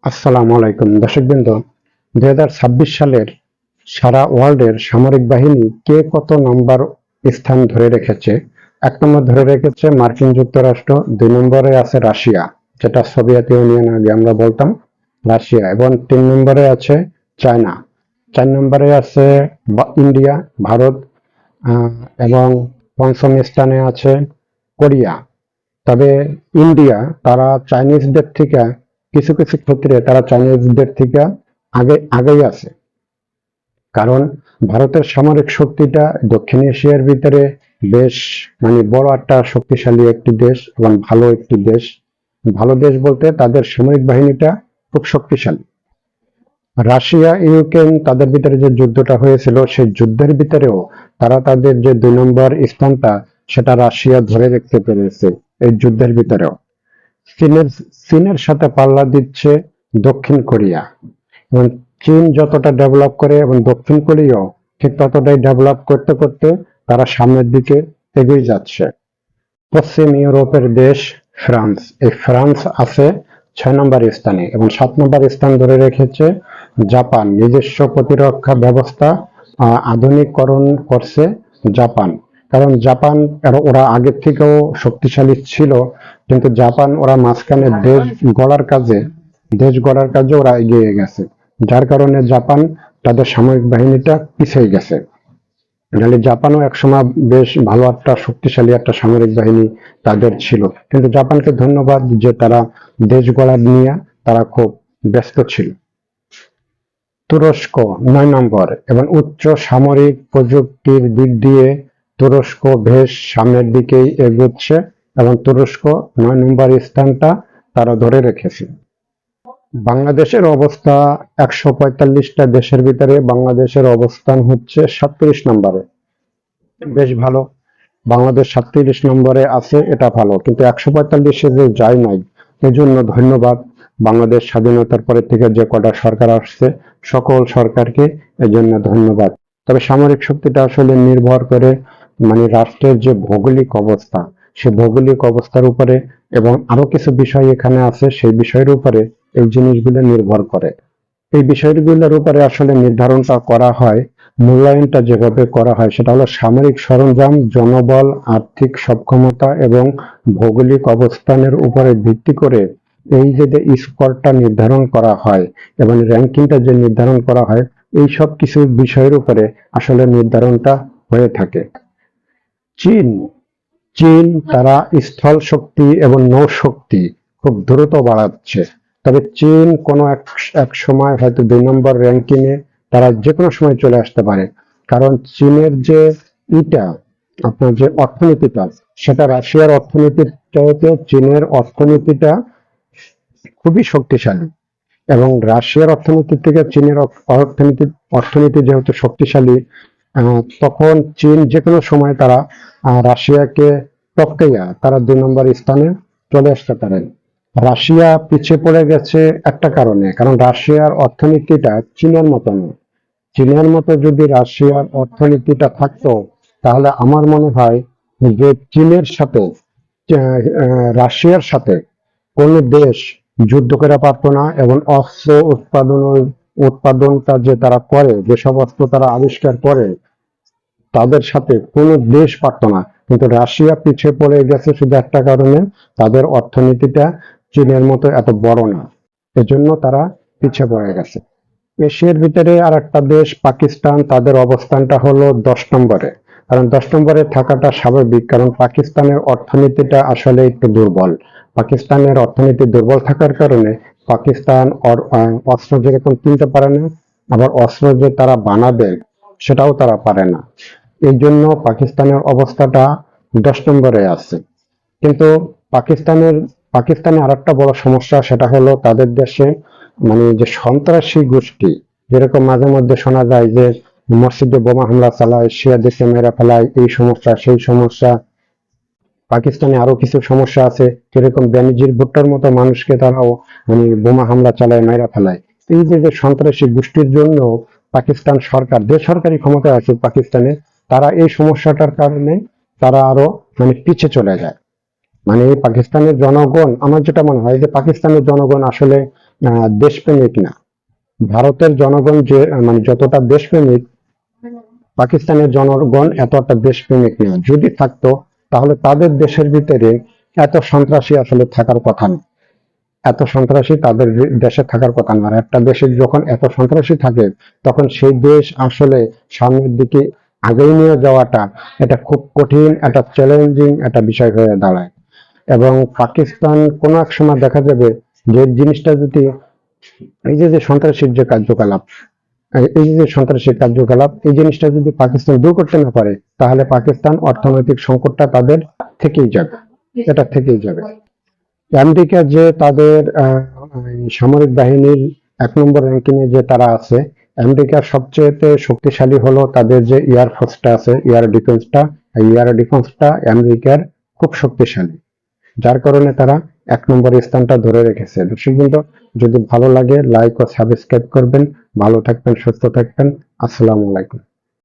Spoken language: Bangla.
আসসালামু আলাইকুম দর্শকবৃন্দ। 2026 সালের সারা ওয়ার্ল্ডের সামরিক বাহিনী কে কত নম্বর স্থান ধরে রেখেছে? 1 নম্বর ধরে রেখেছে মার্কিন যুক্তরাষ্ট্র, 2 নম্বরে আছে রাশিয়া, যেটা সোভিয়েত ইউনিয়ন আগে আমরা বলতাম রাশিয়া, এবং 3 নম্বরে আছে চায়না, 4 নম্বরে আছে ইন্ডিয়া, ভারত, আহ, এবং পঞ্চম স্থানে আছে কোরিয়া। তবে ইন্ডিয়া তারা চাইনিজদের থেকে কিছু কিছু ক্ষেত্রে তারা চাইনিজদের থেকে আগেই আছে। কারণ ভারতের সামরিক শক্তিটা দক্ষিণ এশিয়ার ভিতরে বেশ বড় একটা শক্তিশালী একটি দেশ এবং ভালো একটি দেশ। ভালো দেশ বলতে তাদের সামরিক বাহিনীটা খুব শক্তিশালী। রাশিয়া ইউক্রেন তাদের ভিতরে যে যুদ্ধটা হয়েছিল সেই যুদ্ধের ভিতরেও তারা তাদের যে 2 নম্বর স্থানটা সেটা রাশিয়া ধরে রাখতে পেরেছে এই যুদ্ধের ভিতরেও। চীনের চীনের সাথে পাল্লা দিচ্ছে দক্ষিণ কোরিয়া, এবং চীন যতটা ডেভেলপ করে এবং দক্ষিণ কোরিয়াও ঠিক ততটাই ডেভেলপ করতে করতে তারা সামনের দিকে এগিয়ে যাচ্ছে। পশ্চিম ইউরোপের দেশ ফ্রান্স, এই ফ্রান্স আছে 6 নম্বর স্থানে, এবং 7 নম্বর স্থান ধরে রেখেছে জাপান। নিজস্ব প্রতিরক্ষা ব্যবস্থা আধুনিকরণ করছে জাপান। কারণ জাপান ওরা আগের থেকেও শক্তিশালী ছিল, কিন্তু জাপান ওরা মাঝখানে দেশ গড়ার কাজে ওরা এগিয়ে গেছে, যার কারণে জাপান তাদের সামরিক বাহিনীটা পিছিয়ে গেছে। নাহলে জাপানও একসময় বেশ ভালো একটা শক্তিশালী একটা সামরিক বাহিনী তাদের ছিল, কিন্তু জাপানকে ধন্যবাদ যে তারা দেশ গড়া নিয়ে তারা খুব ব্যস্ত ছিল। তুরস্ক 9 নম্বর, এবং উচ্চ সামরিক প্রযুক্তির দিক দিয়ে তুরস্ক বেশ সামনের দিকেই এগোচ্ছে, এবং তুরস্ক 9 নম্বর স্থানটা তারা ধরে রেখেছে। বাংলাদেশের অবস্থা 145টা দেশের ভিতরে বাংলাদেশের অবস্থান হচ্ছে 37 নম্বরে। বেশ ভালো, বাংলাদেশ 37 নম্বরে আছে, এটা ভালো, কিন্তু 145-এ যে যায় নাই, এজন্য ধন্যবাদ বাংলাদেশ স্বাধীনতার পরে থেকে যে কটা সরকার আসছে সকল সরকারকে, এজন্য ধন্যবাদ। তবে সামরিক শক্তিটা আসলে নির্ভর করে রাষ্ট্রের যে ভৌগোলিক অবস্থা, সে ভৌগোলিক অবস্থার উপরে, এবং আরো কিছু বিষয় এখানে আছে সেই বিষয়ের উপরে এই জিনিসগুলো নির্ভর করে। এই বিষয়গুলোর উপরে আসলে নির্ধারণটা করা হয়, মূল্যায়নটা যেভাবে করা হয় সেটা হলো সামরিক সরঞ্জাম, জনবল, আর্থিক সক্ষমতা এবং ভৌগোলিক অবস্থানের উপরে ভিত্তি করে এই যে স্কোরটা নির্ধারণ করা হয় এবং র্যাঙ্কিংটা যে নির্ধারণ করা হয়, এই সব কিছু বিষয়ের উপরে আসলে নির্ধারণটা হয়ে থাকে। চীন চীন তারা স্থল শক্তি এবং নৌ শক্তি খুব দ্রুত বাড়াচ্ছে। তবে চীন কোনো এক সময় হয়তো 2 নম্বর র্যাঙ্কিং এ তারা যে কোনো সময় চলে আসতে পারে। কারণ চীনের যে ইটা আপনার যে অর্থনীতিটা, সেটা রাশিয়ার অর্থনীতির চাইতে চীনের অর্থনীতিটা খুবই শক্তিশালী, এবং রাশিয়ার অর্থনীতি থেকে চীনের অর্থনীতি অর্থনীতি যেহেতু শক্তিশালী, তখন চীন যে কোনো সময় তারা রাশিয়াকে টপকাইয়া তারা 2 নম্বর স্থানে চলে আসতে পারেন। রাশিয়া পিছিয়ে পড়ে গেছে একটা কারণে, কারণ রাশিয়ার অর্থনীতিটা চীনের মতো নয়। চীনের মতো যদি রাশিয়ার অর্থনীতিটা থাকতো, তাহলে আমার মনে হয় যে চীনের সাথে রাশিয়ার সাথে কোন দেশ যুদ্ধ করে পারতো না, এবং অস্ত্র উৎপাদনটা যে তারা করে, যেসব অস্ত্র তারা আবিষ্কার করে, তাদের সাথে কোনো দেশ পারতো না। কিন্তু রাশিয়া পিছিয়ে পড়ে গেছে শুধু একটা কারণে, তাদের অর্থনীতিটা চীনের মতো এত বড় না, এজন্য তারা পিছিয়ে পড়ে গেছে। এশিয়ার ভিতরে আর একটা দেশ পাকিস্তান, তাদের অবস্থানটা হলো 10 নম্বরে। কারণ 10 নম্বরে থাকাটা স্বাভাবিক, কারণ পাকিস্তানের অর্থনীতিটা আসলে একটু দুর্বল। পাকিস্তানের অর্থনীতি দুর্বল থাকার কারণে পাকিস্তান অস্ত্র যেরকম কিনতে পারে না, আবার অস্ত্র যে তারা বানাবে সেটাও তারা পারে না। এই জন্য পাকিস্তানের অবস্থাটা 10 নম্বরে আছে। কিন্তু পাকিস্তানের পাকিস্তানে আরেকটা বড় সমস্যা, সেটা হলো তাদের দেশে যে সন্ত্রাসী গোষ্ঠী, যেরকম মাঝে মধ্যে শোনা যায় যে মসজিদে বোমা হামলা চালায়, শিয়াদেরকে মেরে ফেলায়, এই সমস্যা সেই সমস্যা। পাকিস্তানে আরো কিছু সমস্যা আছে, যেরকম বেনজির ভুট্টোর মতো মানুষকে তারাও বোমা হামলা চালায়, মেরে ফেলায়। এই যে সন্ত্রাসী গোষ্ঠীর জন্য পাকিস্তান সরকার, বেসরকারি ক্ষমতায় আছে পাকিস্তানে, তারা এই সমস্যাটার কারণে তারা আরো পিছিয়ে চলে যায়। পাকিস্তানের জনগণ, আমার যেটা মনে হয় যে পাকিস্তানের জনগণ আসলে দেশপ্রেমিক না। ভারতের জনগণ যে মানে যতটা দেশপ্রেমিক, পাকিস্তানের জনগণ এতটা দেশপ্রেমিক না। যদি থাকতো তাহলে তাদের দেশের ভিতরে এত সন্ত্রাসী আসলে থাকার কথা না। এত সন্ত্রাসী তাদের দেশে থাকার কথা না। আর একটা দেশে যখন এত সন্ত্রাসী থাকে, তখন সেই দেশ আসলে সামনের দিকে আগেই নিয়ে যাওয়াটা এটা খুব কঠিন, একটা চ্যালেঞ্জিং একটা বিষয় হয়ে দাঁড়ায়। এবং পাকিস্তান কোনো এক সময় দেখা যাবে যে জিনিসটা যদি এই যে সন্ত্রাসীর যে কার্যকলাপ, এই যে সন্ত্রাসী কার্যকলাপ, এই জিনিসটা যদি পাকিস্তান দূর করতে না পারে, তাহলে পাকিস্তান অর্থনৈতিক সংকটটা তাদের থেকেই যাবে, এটা থেকেই যাবে। আমেরিকা যে তাদের এই সামরিক বাহিনীর 1 নম্বর র্যাঙ্কিং এ যে তারা আছে, আমেরিকার সবচেয়ে শক্তিশালী হলো তাদের যে এয়ার ফোর্সটা আছে, এয়ার ডিফেন্সটা। এয়ার ডিফেন্সটা আমেরিকার খুব শক্তিশালী, যার কারণে তারা 1 নম্বর স্থানটা ধরে রেখেছে। দর্শক বৃন্দ, যদি ভালো লাগে লাইক ও সাবস্ক্রাইব করবেন। ভালো থাকবেন, সুস্থ থাকবেন। আসসালামু আলাইকুম।